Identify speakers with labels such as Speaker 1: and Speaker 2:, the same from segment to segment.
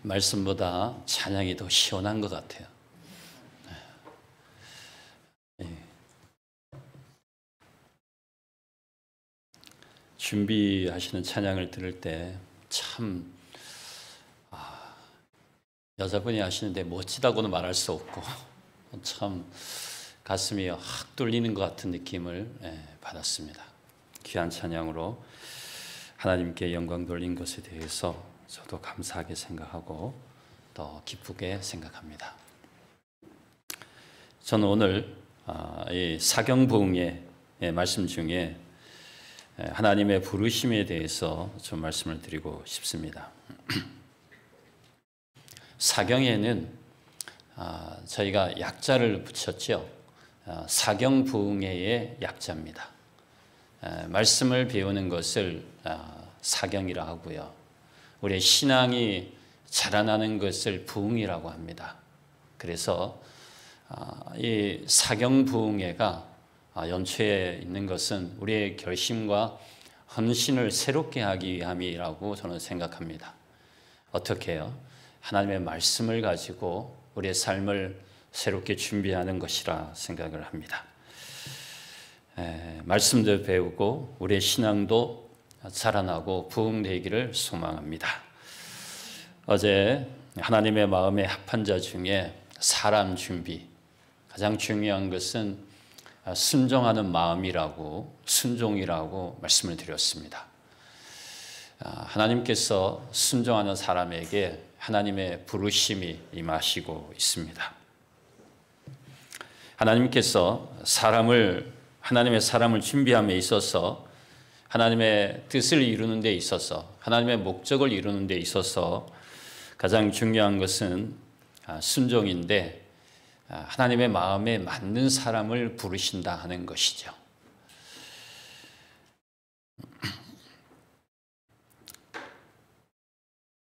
Speaker 1: 말씀보다 찬양이 더 시원한 것 같아요. 준비하시는 찬양을 들을 때 참 여자분이 하시는데 멋지다고는 말할 수 없고 참 가슴이 확 뚫리는 것 같은 느낌을 받았습니다. 귀한 찬양으로 하나님께 영광 돌린 것에 대해서 저도 감사하게 생각하고 더 기쁘게 생각합니다. 저는 오늘 이 사경부흥의 말씀 중에 하나님의 부르심에 대해서 좀 말씀을 드리고 싶습니다. 사경에는 저희가 약자를 붙였죠. 사경부흥회의 약자입니다. 말씀을 배우는 것을 사경이라 하고요. 우리의 신앙이 자라나는 것을 부흥이라고 합니다. 그래서 이 사경부흥회가 연초에 있는 것은 우리의 결심과 헌신을 새롭게 하기 위함이라고 저는 생각합니다. 어떻게 해요? 하나님의 말씀을 가지고 우리의 삶을 새롭게 준비하는 것이라 생각을 합니다. 말씀도 배우고 우리의 신앙도 자라나고 부흥되기를 소망합니다. 어제 하나님의 마음에 합한 자 중에 사람 준비, 가장 중요한 것은 순종하는 마음이라고, 순종이라고 말씀을 드렸습니다. 하나님께서 순종하는 사람에게 하나님의 부르심이 임하시고 있습니다. 하나님께서 하나님의 사람을 준비함에 있어서, 하나님의 뜻을 이루는 데 있어서, 하나님의 목적을 이루는 데 있어서 가장 중요한 것은 순종인데, 하나님의 마음에 맞는 사람을 부르신다 하는 것이죠.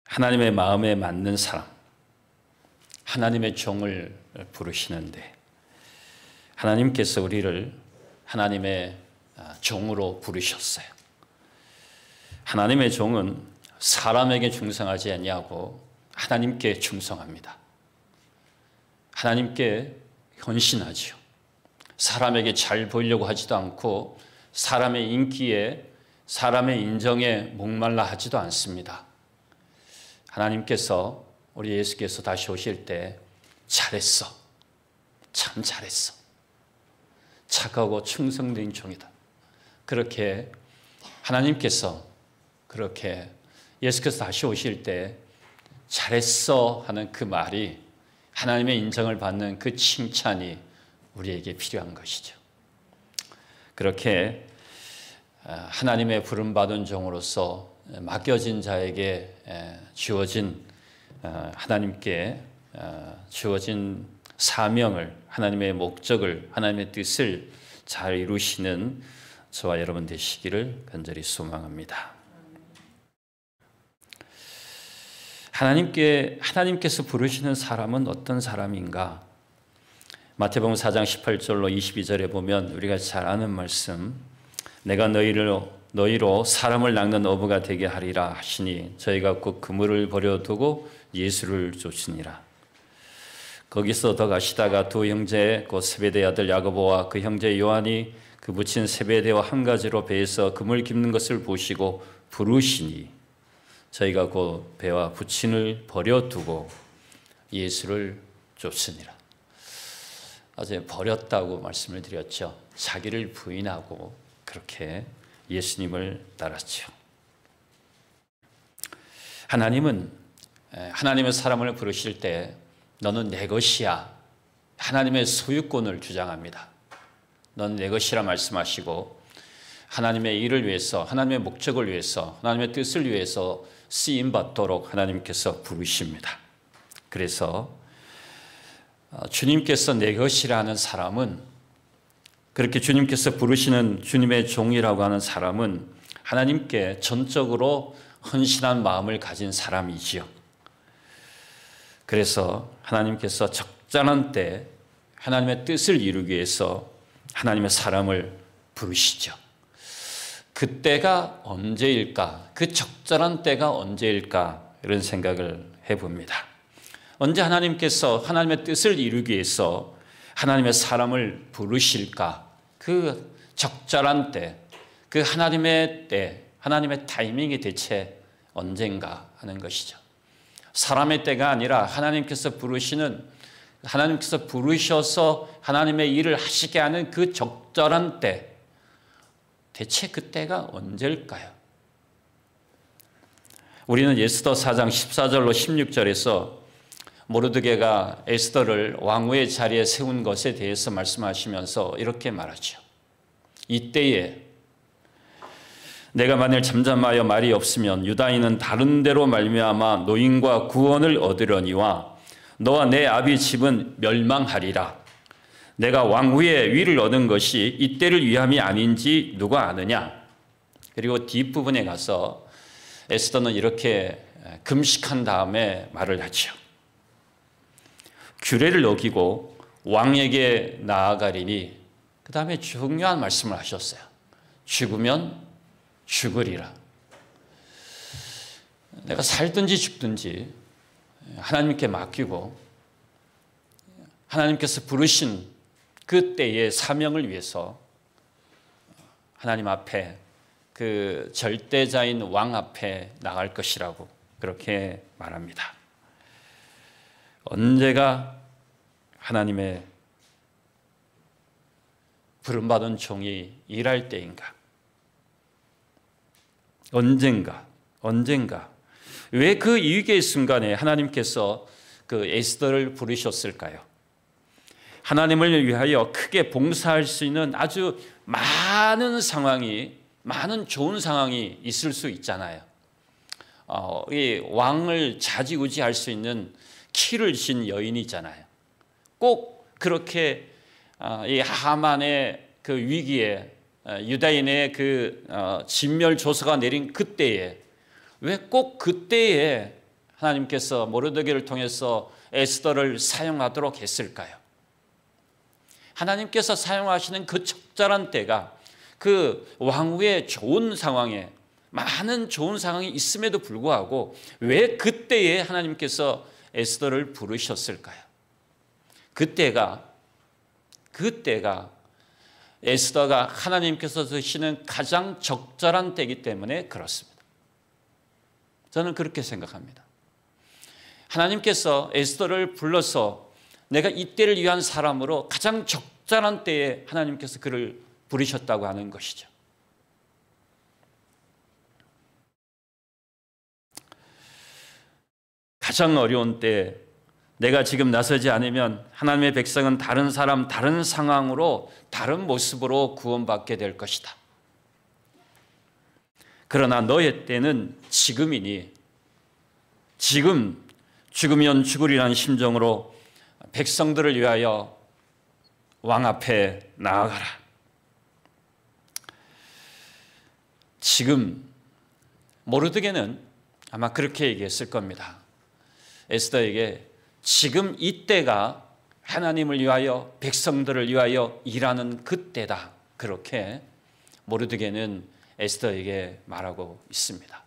Speaker 1: 하나님의 마음에 맞는 사람, 하나님의 종을 부르시는데, 하나님께서 우리를 하나님의 종으로 부르셨어요. 하나님의 종은 사람에게 충성하지 아니하고 하나님께 충성합니다. 하나님께 헌신하지요. 사람에게 잘 보이려고 하지도 않고 사람의 인기에, 사람의 인정에 목말라 하지도 않습니다. 하나님께서, 우리 예수께서 다시 오실 때 잘했어, 참 잘했어, 착하고 충성된 종이다, 그렇게 하나님께서, 그렇게 예수께서 다시 오실 때 잘했어 하는 그 말이, 하나님의 인정을 받는 그 칭찬이 우리에게 필요한 것이죠. 그렇게 하나님의 부름받은 종으로서 맡겨진 자에게 주어진, 하나님께 주어진 사명을, 하나님의 목적을, 하나님의 뜻을 잘 이루시는 저와 여러분 되시기를 간절히 소망합니다. 하나님께서 부르시는 사람은 어떤 사람인가? 마태복음 4장 18절로 22절에 보면 우리가 잘 아는 말씀, 내가 너희로 사람을 낚는 어부가 되게 하리라 하시니 저희가 곧 그물을 버려두고 예수를 쫓으니라. 거기서 더 가시다가 두 형제 곧 세베대 아들 야고보와 그 형제 요한이 그 붙인 세베대와 한 가지로 배에서 그물 깁는 것을 보시고 부르시니 저희가 그 배와 부친을 버려두고 예수를 쫓으니라. 어제 버렸다고 말씀을 드렸죠. 자기를 부인하고 그렇게 예수님을 따랐죠. 하나님은 하나님의 사람을 부르실 때 너는 내 것이야, 하나님의 소유권을 주장합니다. 너는 내 것이라 말씀하시고 하나님의 일을 위해서, 하나님의 목적을 위해서, 하나님의 뜻을 위해서 쓰임받도록 하나님께서 부르십니다. 그래서 주님께서 내 것이라 하는 사람은, 그렇게 주님께서 부르시는 주님의 종이라고 하는 사람은 하나님께 전적으로 헌신한 마음을 가진 사람이지요. 그래서 하나님께서 적절한 때 하나님의 뜻을 이루기 위해서 하나님의 사람을 부르시죠. 그때가 언제일까? 그 적절한 때가 언제일까? 이런 생각을 해봅니다. 언제 하나님께서 하나님의 뜻을 이루기 위해서 하나님의 사람을 부르실까? 그 적절한 때, 그 하나님의 때, 하나님의 타이밍이 대체 언젠가 하는 것이죠. 사람의 때가 아니라 하나님께서 부르셔서 하나님의 일을 하시게 하는 그 적절한 때, 대체 그때가 언제일까요? 우리는 에스더 4장 14절로 16절에서 모르드게가 에스더를 왕후의 자리에 세운 것에 대해서 말씀하시면서 이렇게 말하죠. 이때에 내가 만일 잠잠하여 말이 없으면 유다인은 다른 데로 말미암아 노임과 구원을 얻으려니와 너와 내 아비 집은 멸망하리라. 내가 왕후의 위를 얻은 것이 이때를 위함이 아닌지 누가 아느냐. 그리고 뒷부분에 가서 에스더는 이렇게 금식한 다음에 말을 하죠. 규례를 어기고 왕에게 나아가리니, 그 다음에 중요한 말씀을 하셨어요. 죽으면 죽으리라. 내가 살든지 죽든지 하나님께 맡기고 하나님께서 부르신 그때의 사명을 위해서 하나님 앞에, 그 절대자인 왕 앞에 나갈 것이라고 그렇게 말합니다. 언제가 하나님의 부름받은 종이 일할 때인가? 언젠가. 왜 그 위기의 순간에 하나님께서 그 에스더를 부르셨을까요? 하나님을 위하여 크게 봉사할 수 있는 아주 많은 상황이, 많은 좋은 상황이 있을 수 있잖아요. 이 왕을 좌지우지할 수 있는 키를 쥔 여인이잖아요. 꼭 그렇게 이 하만의 그 위기에, 유다인의 그 진멸 조서가 내린 그때에, 왜 꼭 그때에 하나님께서 모르드게를 통해서 에스더를 사용하도록 했을까요? 하나님께서 사용하시는 그 적절한 때가 그 왕후의 좋은 상황에, 많은 좋은 상황이 있음에도 불구하고 왜 그때에 하나님께서 에스더를 부르셨을까요? 그때가 에스더가 하나님께서 주시는 가장 적절한 때이기 때문에 그렇습니다. 저는 그렇게 생각합니다. 하나님께서 에스더를 불러서 내가 이때를 위한 사람으로 가장 적절한 때에 하나님께서 그를 부르셨다고 하는 것이죠. 가장 어려운 때 내가 지금 나서지 않으면 하나님의 백성은 다른 사람, 다른 상황으로, 다른 모습으로 구원받게 될 것이다. 그러나 너의 때는 지금이니, 지금 죽으면 죽으리라는 심정으로 백성들을 위하여 왕 앞에 나아가라. 지금 모르드게는 아마 그렇게 얘기했을 겁니다. 에스더에게 지금 이때가 하나님을 위하여, 백성들을 위하여 일하는 그때다. 그렇게 모르드게는 에스더에게 말하고 있습니다.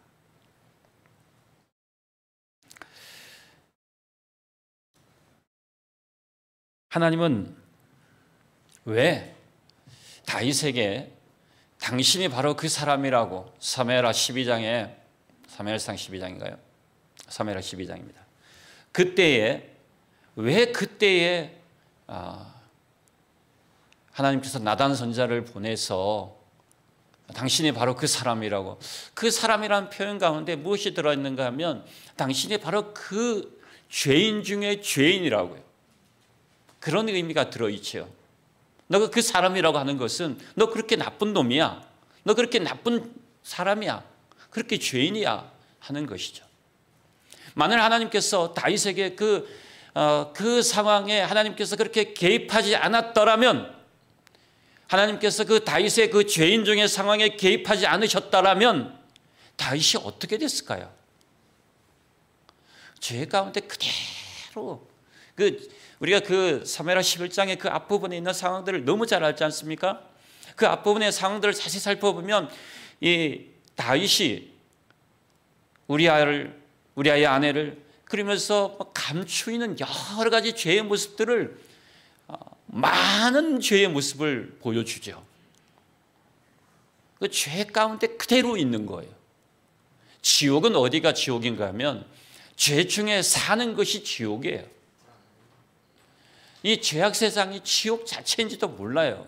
Speaker 1: 하나님은 왜 다윗에게 당신이 바로 그 사람이라고 사무엘하 12장에, 사무엘상 12장인가요? 사무엘하 12장입니다. 그때에, 왜 그때에 하나님께서 나단 선지자를 보내서 당신이 바로 그 사람이라고, 그 사람이라는 표현 가운데 무엇이 들어있는가 하면 당신이 바로 그 죄인 중에 죄인이라고요. 그런 의미가 들어있죠. 너가 그 사람이라고 하는 것은 너 그렇게 나쁜 놈이야, 너 그렇게 나쁜 사람이야, 그렇게 죄인이야 하는 것이죠. 만일 하나님께서 다윗에게 그 상황에 하나님께서 그렇게 개입하지 않았더라면, 하나님께서 그 다윗의 그 죄인 중의 상황에 개입하지 않으셨다라면 다윗이 어떻게 됐을까요? 죄 가운데 그대로, 우리가 그 사무엘하 11장의 그 앞부분에 있는 상황들을 너무 잘 알지 않습니까? 그 앞부분의 상황들을 자세히 살펴보면 이 다윗이 우리아를 우리 아이의 아내를, 그러면서 감추이는 여러 가지 죄의 모습들을, 많은 죄의 모습을 보여주죠. 그 죄 가운데 그대로 있는 거예요. 지옥은 어디가 지옥인가 하면 죄 중에 사는 것이 지옥이에요. 이 죄악 세상이 지옥 자체인지도 몰라요.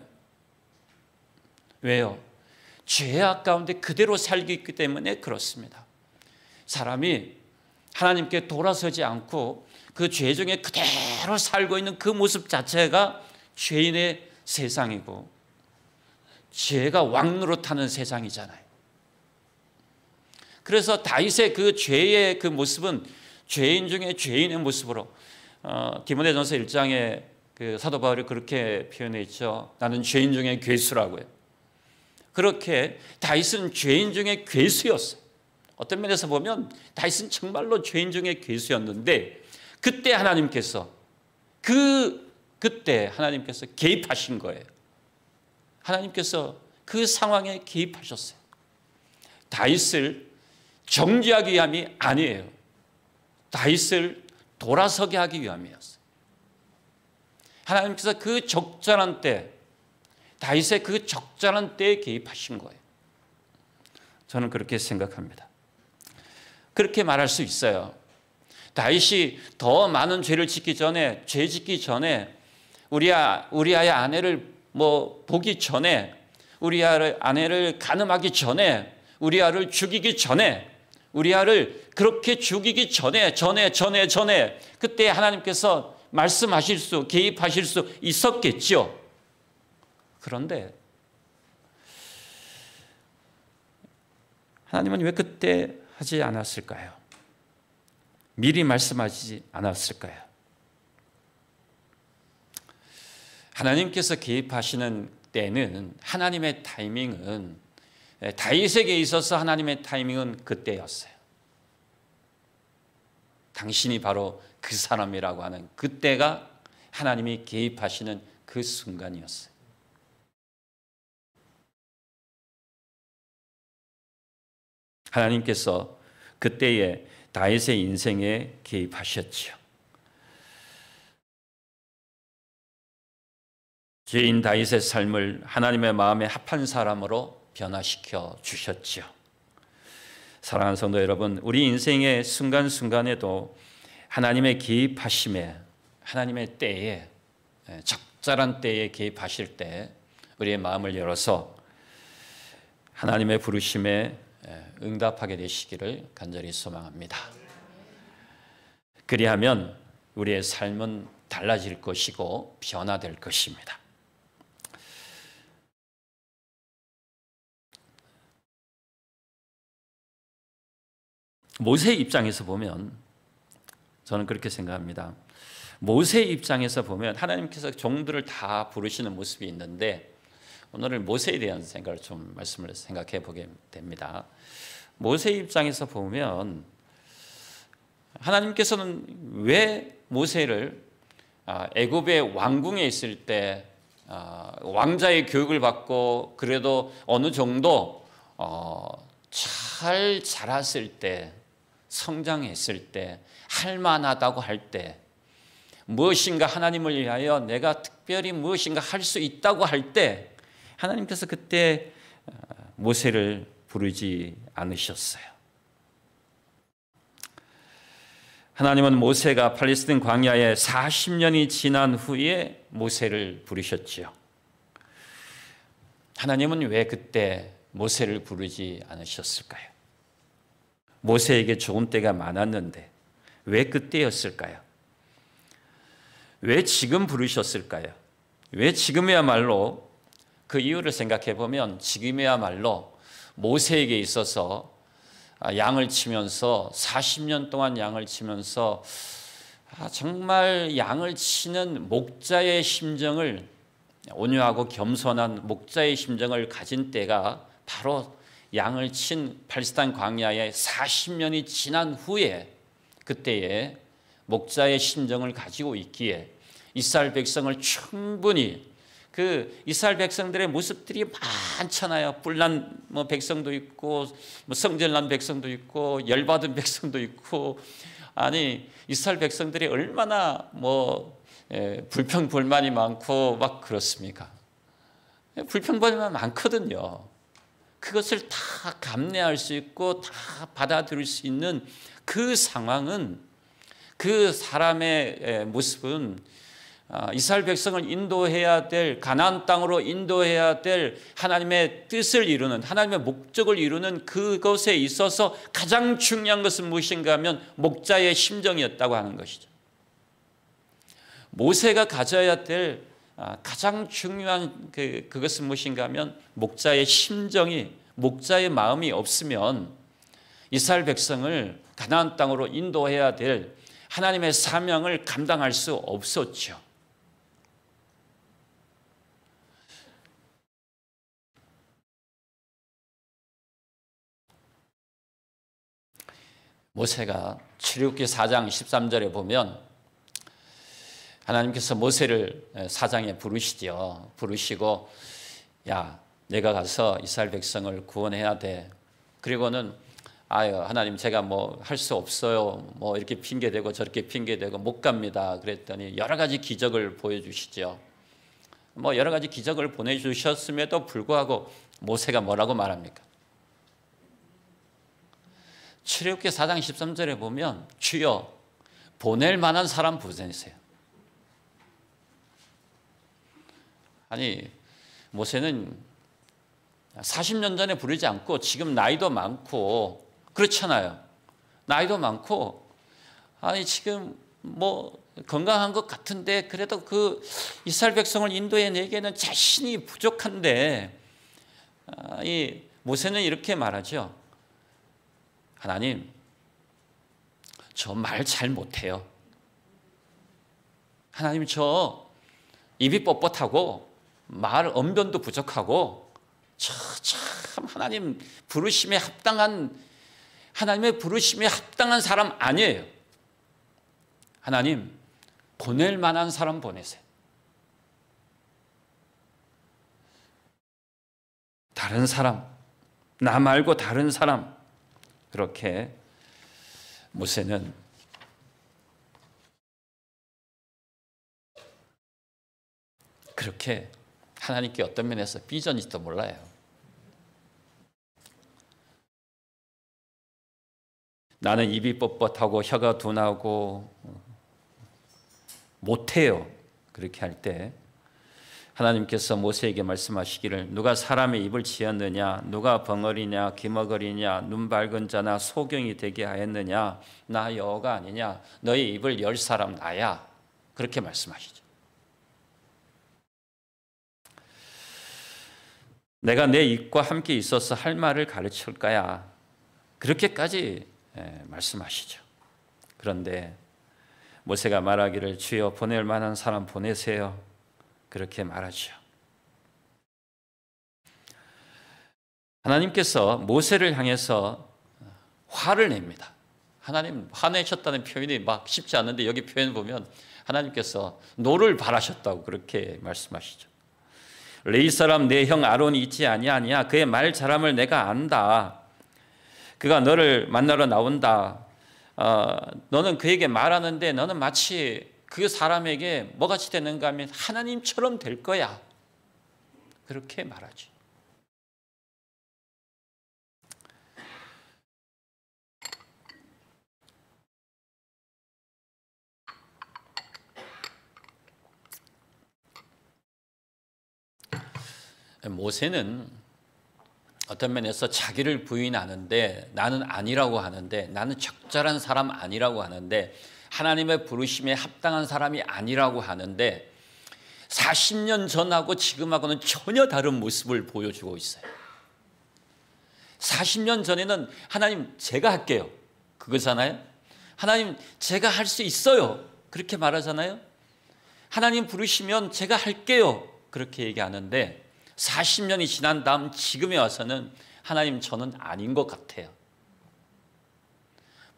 Speaker 1: 왜요? 죄악 가운데 그대로 살고 있기 때문에 그렇습니다. 사람이 하나님께 돌아서지 않고 그 죄 중에 그대로 살고 있는 그 모습 자체가 죄인의 세상이고 죄가 왕노릇하는 세상이잖아요. 그래서 다윗의 그 죄의 그 모습은 죄인 중에 죄인의 모습으로, 디모데전서 1장에 그 사도 바울이 그렇게 표현해 있죠. 나는 죄인 중에 괴수라고요. 그렇게 다윗은 죄인 중에 괴수였어요. 어떤 면에서 보면 다윗은 정말로 죄인 중에 괴수였는데, 그때 하나님께서 그때 하나님께서 개입하신 거예요. 하나님께서 그 상황에 개입하셨어요. 다윗을 정죄하기 위함이 아니에요. 다윗을 돌아서게 하기 위함이었어요. 하나님께서 그 적절한 때, 다윗의 그 적절한 때에 개입하신 거예요. 저는 그렇게 생각합니다. 그렇게 말할 수 있어요. 다윗이 더 많은 죄를 짓기 전에, 죄 짓기 전에, 우리 아의 아내를 보기 전에, 우리 아내를 간음하기 전에, 우리 아를 죽이기 전에, 우리 아를 그렇게 죽이기 전에 그때 하나님께서 말씀하실 수, 개입하실 수 있었겠죠. 그런데 하나님은 왜 그때 하지 않았을까요? 미리 말씀하지 않았을까요? 하나님께서 개입하시는 때는, 하나님의 타이밍은, 다윗에게 있어서 하나님의 타이밍은 그때였어요. 당신이 바로 그 사람이라고 하는 그때가 하나님이 개입하시는 그 순간이었어요. 하나님께서 그때에 다윗의 인생에 개입하셨지요. 죄인 다윗의 삶을 하나님의 마음에 합한 사람으로 변화시켜 주셨지요. 사랑하는 성도 여러분, 우리 인생의 순간순간에도 하나님의 개입하심에, 하나님의 때에, 적절한 때에 개입하실 때 우리의 마음을 열어서 하나님의 부르심에 응답하게 되시기를 간절히 소망합니다. 그리하면 우리의 삶은 달라질 것이고 변화될 것입니다. 모세의 입장에서 보면, 저는 그렇게 생각합니다. 모세의 입장에서 보면 하나님께서 종들을 다 부르시는 모습이 있는데, 오늘은 모세에 대한 생각을 좀 말씀을 생각해 보게 됩니다. 모세의 입장에서 보면 하나님께서는 왜 모세를 애굽의 왕궁에 있을 때 왕자의 교육을 받고 그래도 어느 정도 잘 자랐을 때, 성장했을 때, 할만하다고 할 때, 무엇인가 하나님을 위하여 내가 특별히 무엇인가 할 수 있다고 할 때 하나님께서 그때 모세를 부르지 않으셨어요. 하나님은 모세가 팔레스틴 광야에 40년이 지난 후에 모세를 부르셨지요. 하나님은 왜 그때 모세를 부르지 않으셨을까요? 모세에게 좋은 때가 많았는데 왜 그때였을까요? 왜 지금 부르셨을까요? 왜 지금이야말로, 그 이유를 생각해 보면 지금이야말로 모세에게 있어서 양을 치면서 40년 동안 양을 치면서 정말 양을 치는 목자의 심정을, 온유하고 겸손한 목자의 심정을 가진 때가 바로 양을 친 팔레스타인 광야에 40년이 지난 후에, 그때에 목자의 심정을 가지고 있기에 이스라엘 백성을 충분히 그 이스라엘 백성들의 모습들이 많잖아요. 뿔난 백성도 있고 성질난 백성도 있고 열받은 백성도 있고, 아니 이스라엘 백성들이 얼마나 불평불만이 많고 막 그렇습니까? 불평불만이 많거든요. 그것을 다 감내할 수 있고 다 받아들일 수 있는 그 상황은, 그 사람의 모습은 이스라엘 백성을 인도해야 될, 가나안 땅으로 인도해야 될 하나님의 뜻을 이루는, 하나님의 목적을 이루는 그것에 있어서 가장 중요한 것은 무엇인가 하면 목자의 심정이었다고 하는 것이죠. 모세가 가져야 될 가장 중요한 그것은 무엇인가 하면 목자의 심정이, 목자의 마음이 없으면 이스라엘 백성을 가나안 땅으로 인도해야 될 하나님의 사명을 감당할 수 없었죠. 모세가 출애굽기 4장 13절에 보면 하나님께서 모세를 사장에 부르시죠. 부르시고, 야, 내가 가서 이스라엘 백성을 구원해야 돼. 그리고는 하나님 제가 할 수 없어요. 이렇게 핑계대고 저렇게 핑계대고 못 갑니다. 그랬더니 여러 가지 기적을 보여주시죠. 여러 가지 기적을 보내주셨음에도 불구하고 모세가 뭐라고 말합니까? 출애굽기 4장 13절에 보면 주여 보낼 만한 사람 보내세요. 아니 모세는 40년 전에 부르지 않고 지금 나이도 많고 그렇잖아요. 나이도 많고 아니 지금 건강한 것 같은데 그래도 그 이스라엘 백성을 인도해내기에는 자신이 부족한데 이 모세는 이렇게 말하죠. 하나님, 저 말 잘 못해요. 하나님, 저 입이 뻣뻣하고 말 언변도 부족하고 참 하나님 부르심에 합당한, 하나님의 부르심에 합당한 사람 아니에요. 하나님, 보낼 만한 사람 보내세요. 다른 사람, 나 말고 다른 사람. 그렇게 모세는 그렇게 하나님께 어떤 면에서 삐졌는지도 몰라요. 나는 입이 뻣뻣하고 혀가 둔하고 못해요. 그렇게 할 때 하나님께서 모세에게 말씀하시기를 누가 사람의 입을 지었느냐, 누가 벙어리냐 기머거리냐 눈 밝은 자나 소경이 되게 하였느냐, 나 여호와가 아니냐, 너희 입을 열 사람 나야. 그렇게 말씀하시죠. 내가 내 입과 함께 있어서 할 말을 가르칠 거야. 그렇게까지 말씀하시죠. 그런데 모세가 말하기를 주여 보낼 만한 사람 보내세요. 그렇게 말하죠. 하나님께서 모세를 향해서 화를 냅니다. 하나님 화내셨다는 표현이 막 쉽지 않은데 여기 표현 보면 하나님께서 노를 바라셨다고 그렇게 말씀하시죠. 레위 사람 내 형 아론이 있지 아니하냐, 그의 말 잘함을 내가 안다. 그가 너를 만나러 나온다. 너는 그에게 말하는데 너는 마치 그 사람에게 뭐같이 되는가 하면 하나님처럼 될 거야. 그렇게 말하지. 모세는 어떤 면에서 자기를 부인하는데 나는 아니라고 하는데, 나는 적절한 사람 아니라고 하는데, 하나님의 부르심에 합당한 사람이 아니라고 하는데 40년 전하고 지금하고는 전혀 다른 모습을 보여주고 있어요. 40년 전에는 하나님 제가 할게요. 그거잖아요. 하나님 제가 할 수 있어요. 그렇게 말하잖아요. 하나님 부르시면 제가 할게요. 그렇게 얘기하는데 40년이 지난 다음 지금에 와서는 하나님 저는 아닌 것 같아요.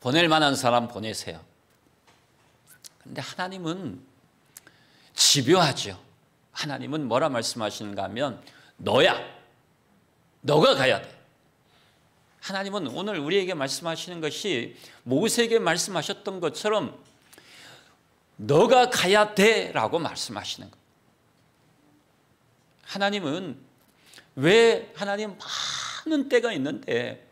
Speaker 1: 보낼 만한 사람 보내세요. 근데 하나님은 집요하죠. 하나님은 뭐라 말씀하시는가 하면 너야, 너가 가야 돼. 하나님은 오늘 우리에게 말씀하시는 것이 모세에게 말씀하셨던 것처럼 너가 가야 돼라고 말씀하시는 거예요. 하나님은 왜 하나님 많은 때가 있는데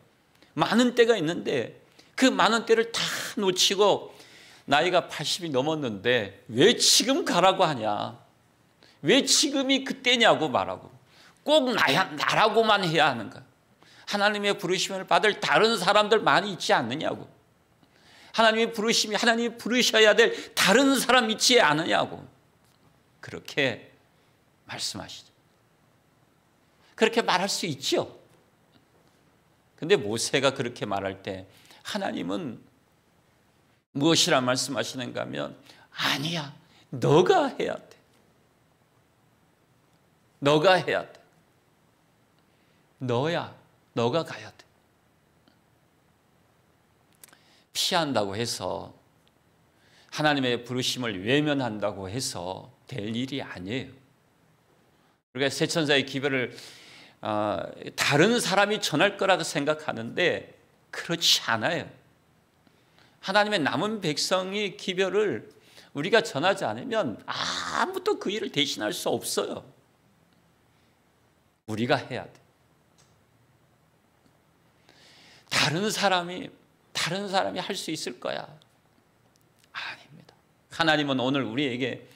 Speaker 1: 그 많은 때를 다 놓치고 나이가 80이 넘었는데 왜 지금 가라고 하냐, 왜 지금이 그때냐고 말하고 꼭 나라고만 해야 하는가, 하나님의 부르심을 받을 다른 사람들 많이 있지 않느냐고, 하나님이 부르셔야 될 다른 사람 있지 않느냐고 그렇게 말씀하시죠. 그렇게 말할 수 있죠. 근데 모세가 그렇게 말할 때 하나님은 무엇이라 말씀하시는가 하면 아니야, 너가 해야 돼. 너가 해야 돼. 너가 가야 돼. 피한다고 해서, 하나님의 부르심을 외면한다고 해서 될 일이 아니에요. 우리가 세 천사의 기별을 다른 사람이 전할 거라고 생각하는데 그렇지 않아요. 하나님의 남은 백성이 기별을 우리가 전하지 않으면 아무도 그 일을 대신할 수 없어요. 우리가 해야 돼. 다른 사람이 할 수 있을 거야. 아닙니다. 하나님은 오늘 우리에게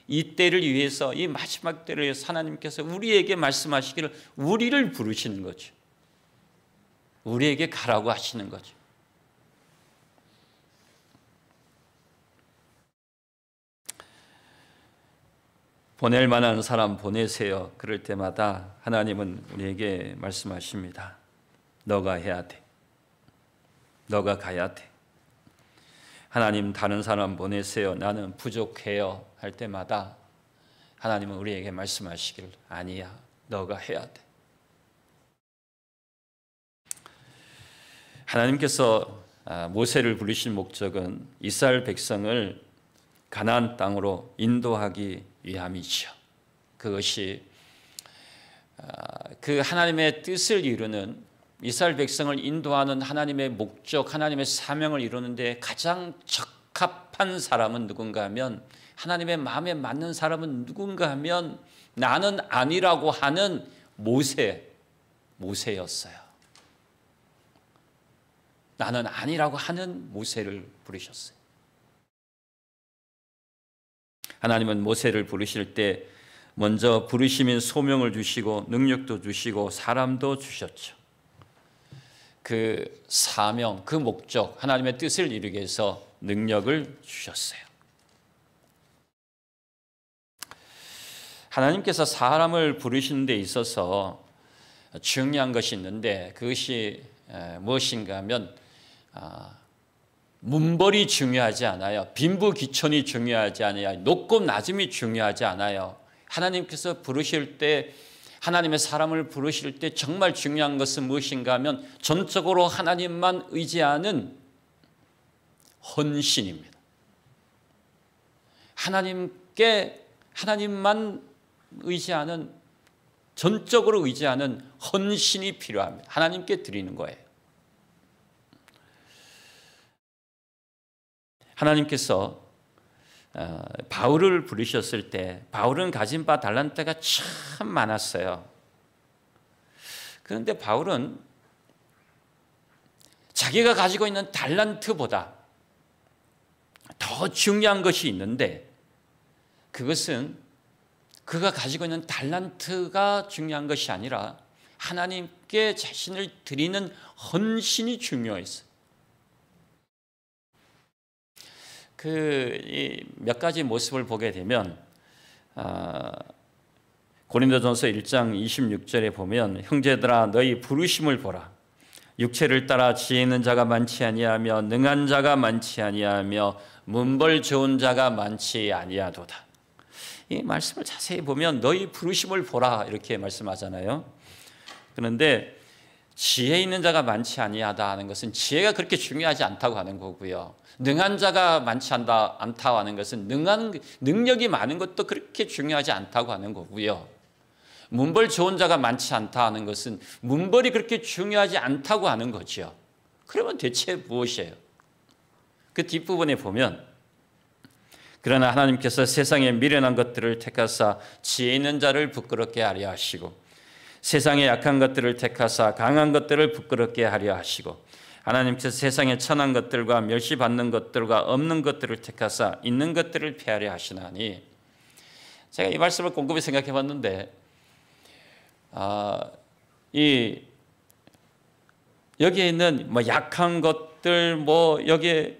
Speaker 1: 이 때를 위해서, 이 마지막 때를 위해서 하나님께서 우리에게 말씀하시기를 우리를 부르시는 거죠. 우리에게 가라고 하시는 거죠. 보낼 만한 사람 보내세요. 그럴 때마다 하나님은 우리에게 말씀하십니다. 너가 해야 돼. 너가 가야 돼. 하나님 다른 사람 보내세요. 나는 부족해요. 할 때마다 하나님은 우리에게 말씀하시길 아니야. 너가 해야 돼. 하나님께서 모세를 부르신 목적은 이스라엘 백성을 가나안 땅으로 인도하기 위함이죠. 그것이 그 하나님의 뜻을 이루는, 이스라엘 백성을 인도하는 하나님의 목적, 하나님의 사명을 이루는데 가장 적합한 사람은 누군가 하면, 하나님의 마음에 맞는 사람은 누군가 하면 나는 아니라고 하는 모세였어요. 나는 아니라고 하는 모세를 부르셨어요. 하나님은 모세를 부르실 때 먼저 부르심인 소명을 주시고 능력도 주시고 사람도 주셨죠. 그 사명, 그 목적, 하나님의 뜻을 이루기 위해서 능력을 주셨어요. 하나님께서 사람을 부르시는 데 있어서 중요한 것이 있는데 그것이 무엇인가 하면 문벌이 중요하지 않아요. 빈부귀천이 중요하지 않아요. 높고 낮음이 중요하지 않아요. 하나님께서 부르실 때, 하나님의 사람을 부르실 때 정말 중요한 것은 무엇인가 하면 전적으로 하나님만 의지하는 헌신입니다. 하나님만 의지하는, 전적으로 의지하는 헌신이 필요합니다. 하나님께 드리는 거예요. 하나님께서 바울을 부르셨을 때 바울은 가진 바 달란트가 참 많았어요. 그런데 바울은 자기가 가지고 있는 달란트보다 더 중요한 것이 있는데, 그것은 그가 가지고 있는 달란트가 중요한 것이 아니라 하나님께 자신을 드리는 헌신이 중요했어요. 몇 가지 모습을 보게 되면 고린도전서 1장 26절에 보면 형제들아 너희 부르심을 보라. 육체를 따라 지혜 있는 자가 많지 아니하며 능한 자가 많지 아니하며 문벌 좋은 자가 많지 아니하도다. 이 말씀을 자세히 보면 너희 부르심을 보라 이렇게 말씀하잖아요. 그런데 지혜 있는 자가 많지 아니하다 하는 것은 지혜가 그렇게 중요하지 않다고 하는 거고요. 능한 자가 많지 않다고 하는 것은 능력이 많은 것도 그렇게 중요하지 않다고 하는 거고요. 문벌 좋은 자가 많지 않다 하는 것은 문벌이 그렇게 중요하지 않다고 하는 거죠. 그러면 대체 무엇이에요? 그 뒷부분에 보면 그러나 하나님께서 세상에 미련한 것들을 택하사 지혜 있는 자를 부끄럽게 하려 하시고 세상에 약한 것들을 택하사 강한 것들을 부끄럽게 하려 하시고 하나님께서 세상에 천한 것들과 멸시받는 것들과 없는 것들을 택하사 있는 것들을 폐하려 하시나니. 제가 이 말씀을 곰곰이 생각해 봤는데 여기에 있는 약한 것들, 여기에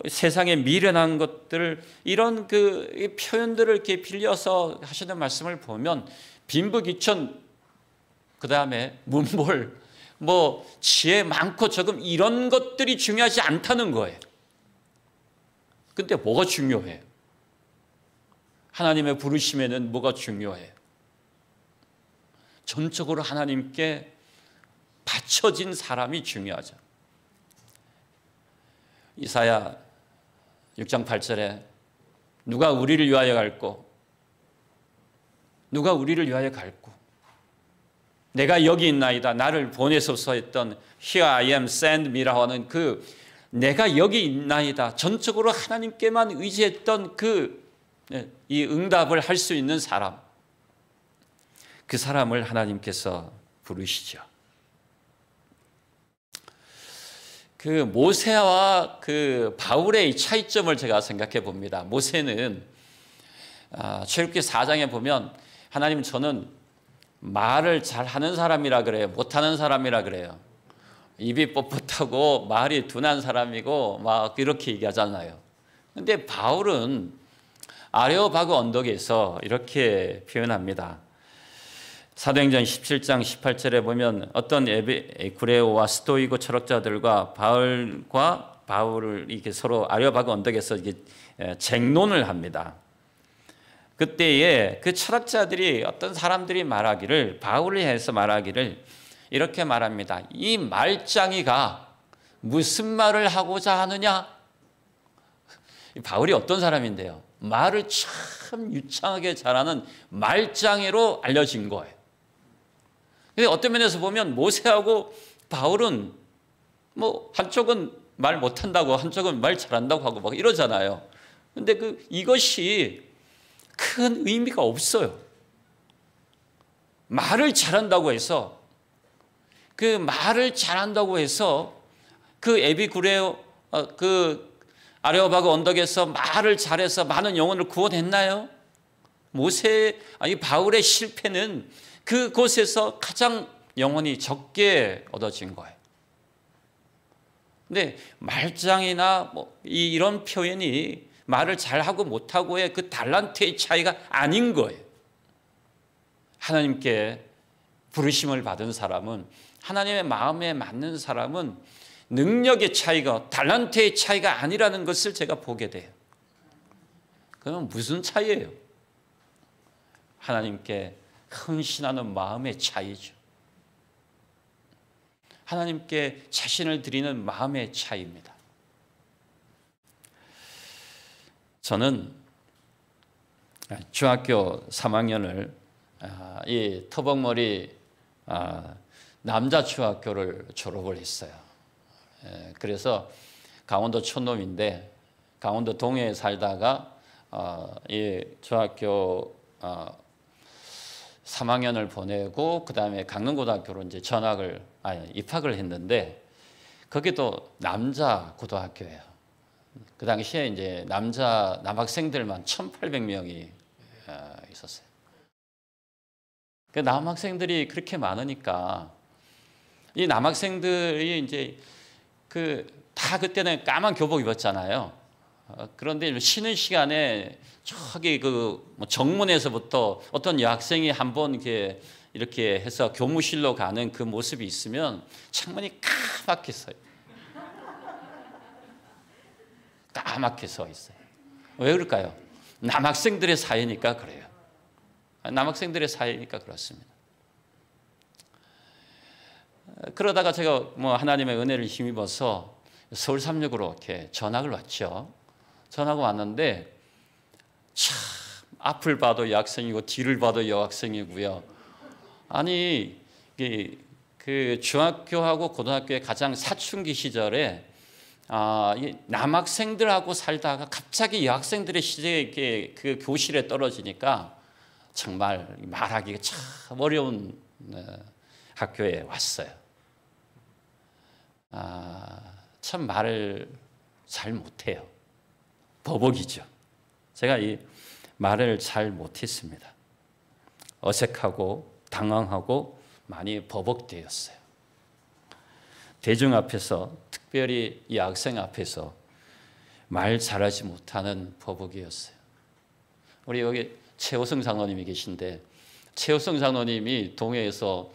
Speaker 1: 세상에 미련한 것들, 이런 그 표현들을 이렇게 빌려서 하시는 말씀을 보면 빈부귀천, 그 다음에 문벌, 지혜 많고 적음 이런 것들이 중요하지 않다는 거예요. 근데 뭐가 중요해요? 하나님의 부르심에는 뭐가 중요해요? 전적으로 하나님께 바쳐진 사람이 중요하죠. 이사야 6장 8절에 누가 우리를 위하여 갈고 누가 우리를 위하여 갈고 내가 여기 있나이다 나를 보내소서 했던 Here I am send me라고 하는 그 내가 여기 있나이다 전적으로 하나님께만 의지했던 이 응답을 할 수 있는 사람, 그 사람을 하나님께서 부르시죠. 그 모세와 그 바울의 차이점을 제가 생각해 봅니다. 모세는 출애굽기 4장에 보면 하나님 저는 말을 잘하는 사람이라 그래요. 못하는 사람이라 그래요. 입이 뻣뻣하고 말이 둔한 사람이고 막 이렇게 얘기하잖아요. 근데 바울은 아레오바그 언덕에서 이렇게 표현합니다. 사도행전 17장 18절에 보면 어떤 에피쿠레오와 스토이고 철학자들과 바울을 이렇게 서로 아레오바그 언덕에서 이게 쟁론을 합니다. 그때에 그 철학자들이 어떤 사람들이 바울을 해서 말하기를 이렇게 말합니다. 이 말짱이가 무슨 말을 하고자 하느냐? 바울이 어떤 사람인데요? 말을 참 유창하게 잘하는 말짱이로 알려진 거예요. 근데 어떤 면에서 보면 모세하고 바울은 한쪽은 말 못한다고 한쪽은 말 잘한다고 하고 막 이러잖아요. 근데 이것이 큰 의미가 없어요. 말을 잘한다고 해서 그 에비구레오 아레오바그 언덕에서 말을 잘해서 많은 영혼을 구원했나요? 바울의 실패는 그곳에서 가장 영혼이 적게 얻어진 거예요. 근데 말장이나 이런 표현이 말을 잘하고 못하고의 그 달란트의 차이가 아닌 거예요. 하나님께 부르심을 받은 사람은, 하나님의 마음에 맞는 사람은 능력의 차이가, 달란트의 차이가 아니라는 것을 제가 보게 돼요. 그러면 무슨 차이예요? 하나님께 헌신하는 마음의 차이죠. 하나님께 자신을 드리는 마음의 차이입니다. 저는 중학교 3학년을 이 터벅머리 남자 중학교를 졸업을 했어요. 그래서 강원도 촌놈인데 강원도 동해에 살다가 이 중학교 3학년을 보내고 그 다음에 강릉고등학교로 이제 입학을 했는데 거기도 남자 고등학교예요. 그 당시에 이제 남학생들만 1,800명이 있었어요. 그 남학생들이 그렇게 많으니까 이 남학생들이 이제 다 그때는 까만 교복 입었잖아요. 그런데 쉬는 시간에 저기 정문에서부터 어떤 여학생이 한번 이렇게 해서 교무실로 가는 그 모습이 있으면 창문이 까맣게 서요. 까맣게 서 있어요. 왜 그럴까요? 남학생들의 사이니까 그래요. 남학생들의 사이니까 그렇습니다. 그러다가 제가 뭐 하나님의 은혜를 힘입어서 서울 삼육으로 이렇게 전학을 왔죠. 전학을 왔는데 참 앞을 봐도 여학생이고 뒤를 봐도 여학생이고요. 아니 그 중학교하고 고등학교의 가장 사춘기 시절에 남학생들하고 살다가 갑자기 여학생들의 시대에 그 교실에 떨어지니까 정말 말하기가 참 어려운 학교에 왔어요. 참 말을 잘 못해요. 버벅이죠. 제가 이 말을 잘 못했습니다. 어색하고 당황하고 많이 버벅대었어요. 대중 앞에서, 특별히 이 학생 앞에서 말 잘하지 못하는 버벅이었어요. 우리 여기 최호성 장로님이 계신데, 최호성 장로님이 동해에서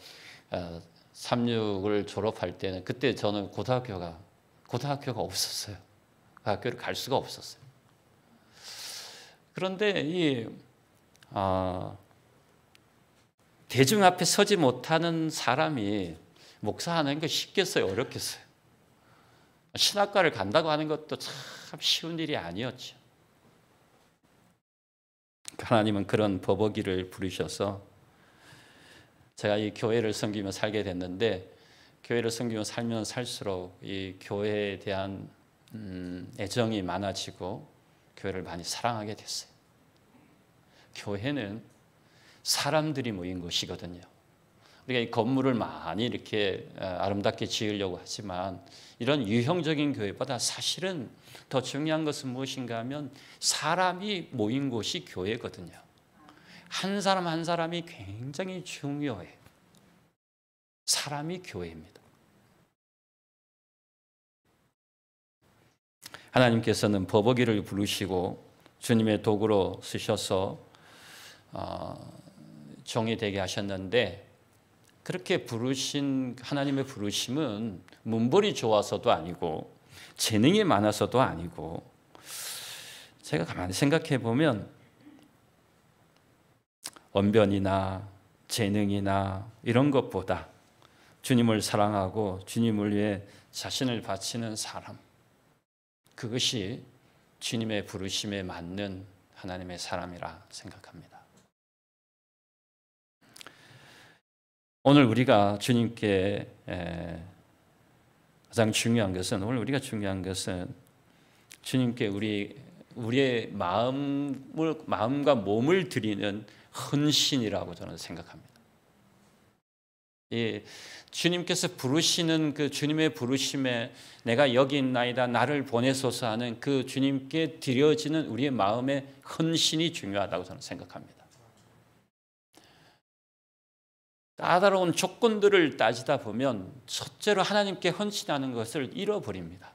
Speaker 1: 36을 졸업할 때는 그때 저는 고등학교가 없었어요. 그 학교를 갈 수가 없었어요. 그런데 이 대중 앞에 서지 못하는 사람이 목사하는 게 쉽겠어요, 어렵겠어요? 신학과를 간다고 하는 것도 참 쉬운 일이 아니었죠. 하나님은 그런 버벅이를 부르셔서 제가 이 교회를 섬기며 살게 됐는데, 교회를 섬기며 살면 살수록 이 교회에 대한 애정이 많아지고 교회를 많이 사랑하게 됐어요. 교회는 사람들이 모인 곳이거든요. 우리가 이 건물을 많이 이렇게 아름답게 지으려고 하지만 이런 유형적인 교회보다 사실은 더 중요한 것은 무엇인가 하면 사람이 모인 곳이 교회거든요. 한 사람 한 사람이 굉장히 중요해요. 사람이 교회입니다. 하나님께서는 버벅이를 부르시고 주님의 도구로 쓰셔서 종이 되게 하셨는데, 그렇게 부르신 하나님의 부르심은 문벌이 좋아서도 아니고 재능이 많아서도 아니고, 제가 가만히 생각해 보면 언변이나 재능이나 이런 것보다 주님을 사랑하고 주님을 위해 자신을 바치는 사람, 그것이 주님의 부르심에 맞는 하나님의 사람이라 생각합니다. 오늘 우리가 주님께 가장 중요한 것은, 오늘 우리가 중요한 것은 주님께 우리의 마음과 몸을 드리는 헌신이라고 저는 생각합니다. 이 주님께서 부르시는 그 주님의 부르심에 내가 여기 있나이다 나를 보내소서 하는 그 주님께 드려지는 우리의 마음의 헌신이 중요하다고 저는 생각합니다. 까다로운 조건들을 따지다 보면 첫째로 하나님께 헌신하는 것을 잃어버립니다.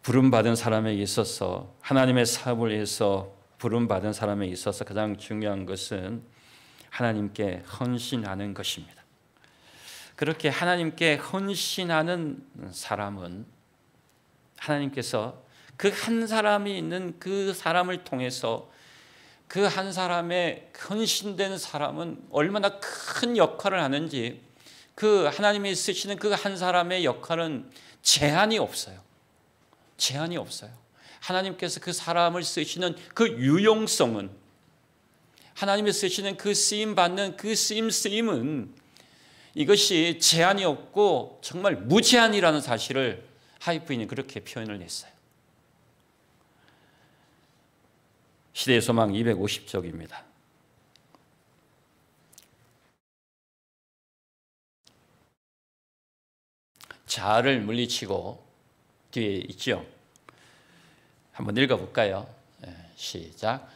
Speaker 1: 부름받은 사람에게 있어서, 하나님의 사업을 위해서 부름받은 사람에게 있어서 가장 중요한 것은 하나님께 헌신하는 것입니다. 그렇게 하나님께 헌신하는 사람은 하나님께서 그 한 사람이 있는 그 사람을 통해서, 그 한 사람의 헌신된 사람은 얼마나 큰 역할을 하는지, 그 하나님이 쓰시는 그 한 사람의 역할은 제한이 없어요. 제한이 없어요. 하나님께서 그 사람을 쓰시는 그 유용성은, 하나님이 쓰시는 그 쓰임받는 그 쓰임은 이것이 제한이 없고 정말 무제한이라는 사실을 하이프인이 그렇게 표현을 했어요. 시대의 소망 250쪽입니다. 자아를 물리치고, 뒤에 있죠. 한번 읽어볼까요? 시작.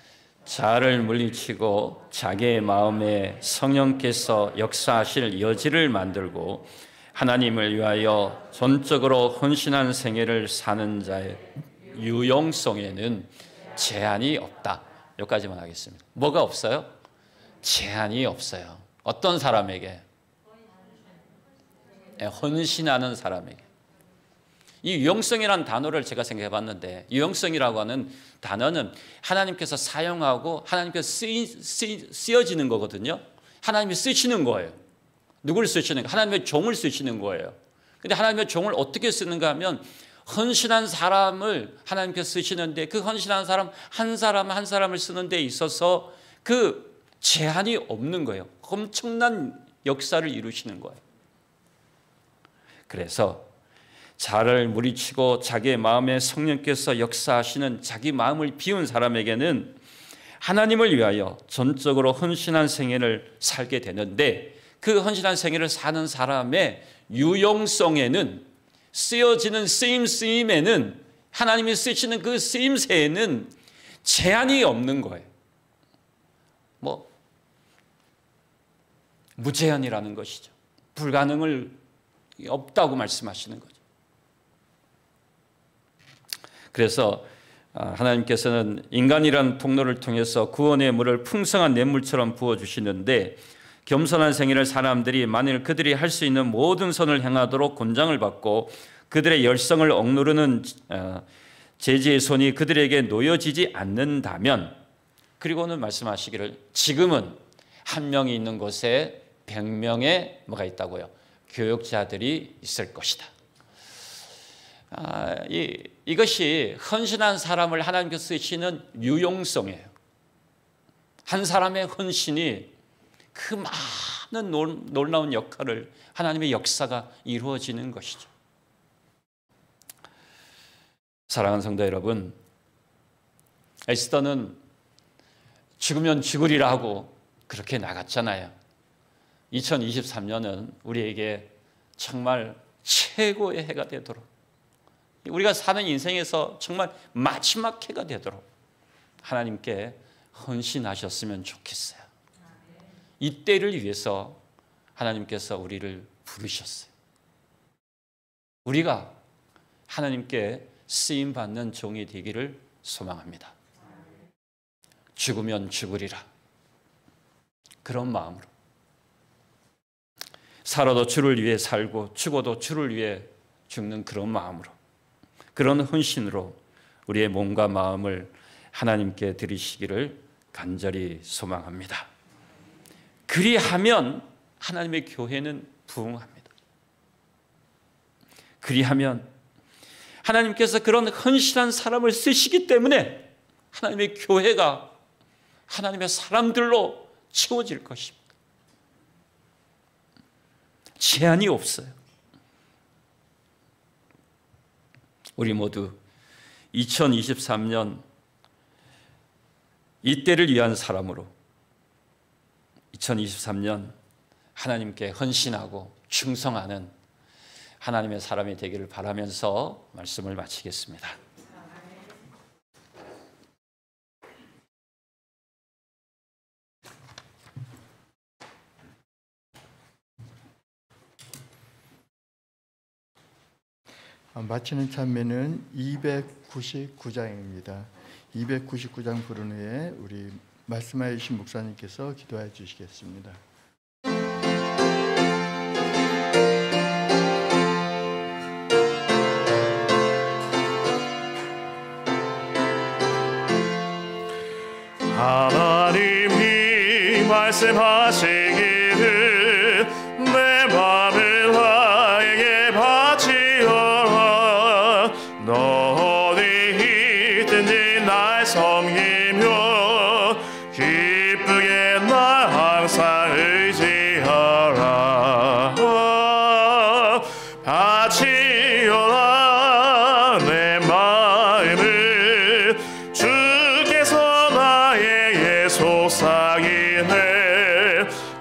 Speaker 1: 자아를 물리치고 자기의 마음에 성령께서 역사하실 여지를 만들고 하나님을 위하여 전적으로 헌신한 생애를 사는 자의 유용성에는 제한이 없다. 여기까지만 하겠습니다. 뭐가 없어요? 제한이 없어요. 어떤 사람에게? 헌신하는 사람에게. 이 유용성이라는 단어를 제가 생각해 봤는데, 유용성이라고 하는 단어는 하나님께서 사용하고 하나님께서 쓰여지는 거거든요. 하나님이 쓰시는 거예요. 누구를 쓰시는가? 하나님의 종을 쓰시는 거예요. 근데 하나님의 종을 어떻게 쓰는가 하면 헌신한 사람을 하나님께서 쓰시는데 그 헌신한 사람 한 사람을 쓰는 데 있어서 그 제한이 없는 거예요. 엄청난 역사를 이루시는 거예요. 그래서 자를 물리치고 자기의 마음에 성령께서 역사하시는 자기 마음을 비운 사람에게는 하나님을 위하여 전적으로 헌신한 생애를 살게 되는데 그 헌신한 생애를 사는 사람의 유용성에는 쓰여지는 쓰임에는 하나님이 쓰시는 그 쓰임새에는 제한이 없는 거예요. 뭐 무제한이라는 것이죠. 불가능을 없다고 말씀하시는 거죠. 그래서 하나님께서는 인간이란 통로를 통해서 구원의 물을 풍성한 냇물처럼 부어주시는데 겸손한 생애를 사람들이 만일 그들이 할 수 있는 모든 선을 행하도록 권장을 받고 그들의 열성을 억누르는 제지의 손이 그들에게 놓여지지 않는다면, 그리고는 말씀하시기를 지금은 한 명이 있는 곳에 100명의 뭐가 있다고요? 교역자들이 있을 것이다. 이것이 헌신한 사람을 하나님께서 쓰시는 유용성이에요. 한 사람의 헌신이 그 많은 놀라운 역할을 하나님의 역사가 이루어지는 것이죠. 사랑하는 성도 여러분, 에스더는 죽으면 죽으리라 하고 그렇게 나갔잖아요. 2023년은 우리에게 정말 최고의 해가 되도록, 우리가 사는 인생에서 정말 마지막 해가 되도록 하나님께 헌신하셨으면 좋겠어요. 이때를 위해서 하나님께서 우리를 부르셨어요. 우리가 하나님께 쓰임받는 종이 되기를 소망합니다. 죽으면 죽으리라, 그런 마음으로 살아도 주를 위해 살고 죽어도 주를 위해 죽는 그런 마음으로, 그런 헌신으로 우리의 몸과 마음을 하나님께 드리시기를 간절히 소망합니다. 그리하면 하나님의 교회는 부흥합니다. 그리하면 하나님께서 그런 헌신한 사람을 쓰시기 때문에 하나님의 교회가 하나님의 사람들로 채워질 것입니다. 제한이 없어요. 우리 모두 2023년 이때를 위한 사람으로 2023년 하나님께 헌신하고 충성하는 하나님의 사람이 되기를 바라면서 말씀을 마치겠습니다.
Speaker 2: 마치는 찬미는 299장입니다. 299장 부른 후에 우리 말씀하여 주신 목사님께서 기도해 주시겠습니다.
Speaker 3: 하나님이 말씀하시기를 내 맘을 나에게 바치어라. 너 어디 있든지 날 섬기며 기쁘게 날 항상 의지하라. 바치어라 내 마음을 주께서 나에게 속삭이네.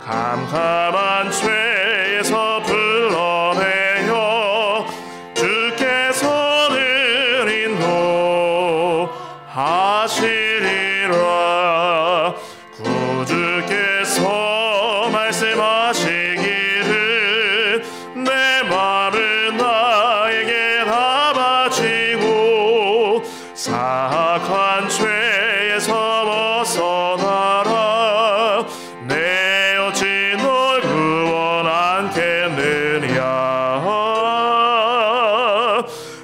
Speaker 3: 캄캄한 죄에서 불러내어 주께서는 인도하시리라. 구주께서 말씀하시기를 내 맘을 나에게 다 바치고 사악한 죄에서 벗어나라. 내 어찌 널 구원 않겠느냐.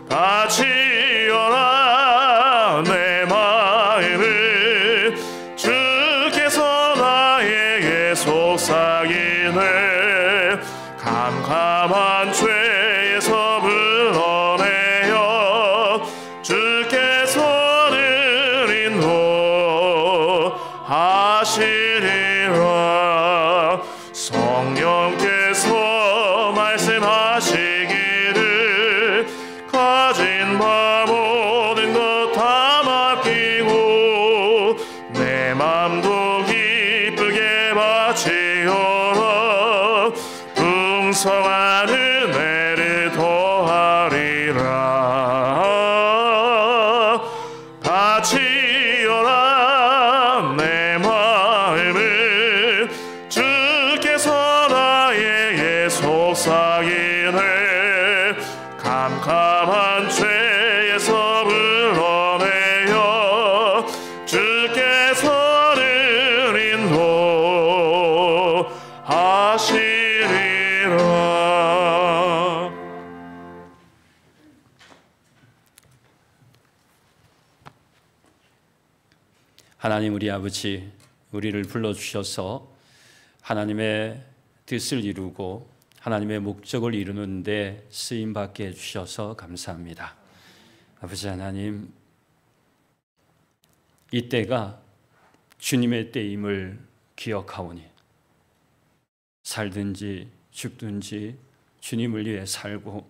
Speaker 3: 바치어라 내 마음을 하시리라. 성령께서 말씀하시기를 가진 바 모든 것 다 맡기고 내 맘도 기쁘게 바치어라. 풍성한 은혜를 더하리라. 바치어라 내 마음을 주께서 나에게 속삭이네. 캄캄한 죄에서 불러내어 주께서는 인도하시리라.
Speaker 1: 하나님 우리 아버지, 우리를 불러주셔서 하나님의 뜻을 이루고 하나님의 목적을 이루는 데 쓰임받게 해주셔서 감사합니다. 아버지 하나님, 이 때가 주님의 때임을 기억하오니 살든지 죽든지 주님을 위해 살고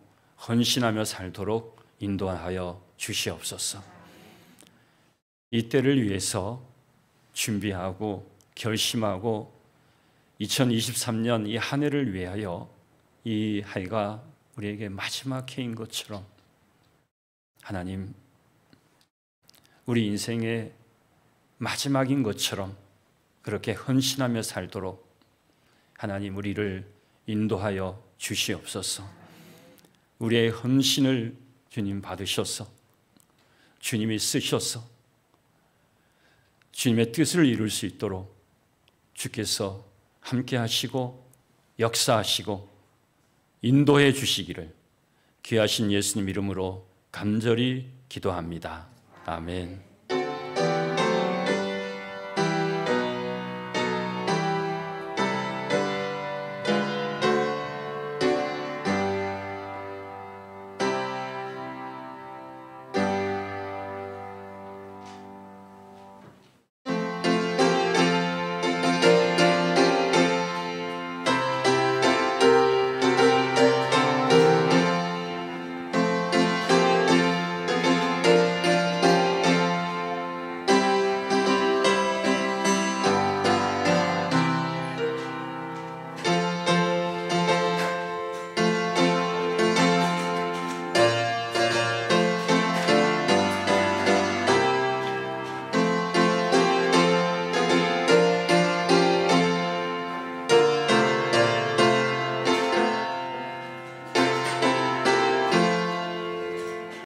Speaker 1: 헌신하며 살도록 인도하여 주시옵소서. 이 때를 위해서 준비하고 결심하고 2023년 이 한 해를 위하여 이 해가 우리에게 마지막 해인 것처럼 하나님, 우리 인생의 마지막인 것처럼 그렇게 헌신하며 살도록 하나님 우리를 인도하여 주시옵소서. 우리의 헌신을 주님 받으셔서 주님이 쓰셔서 주님의 뜻을 이룰 수 있도록 주께서 함께 하시고 역사하시고 인도해 주시기를 귀하신 예수님 이름으로 간절히 기도합니다. 아멘.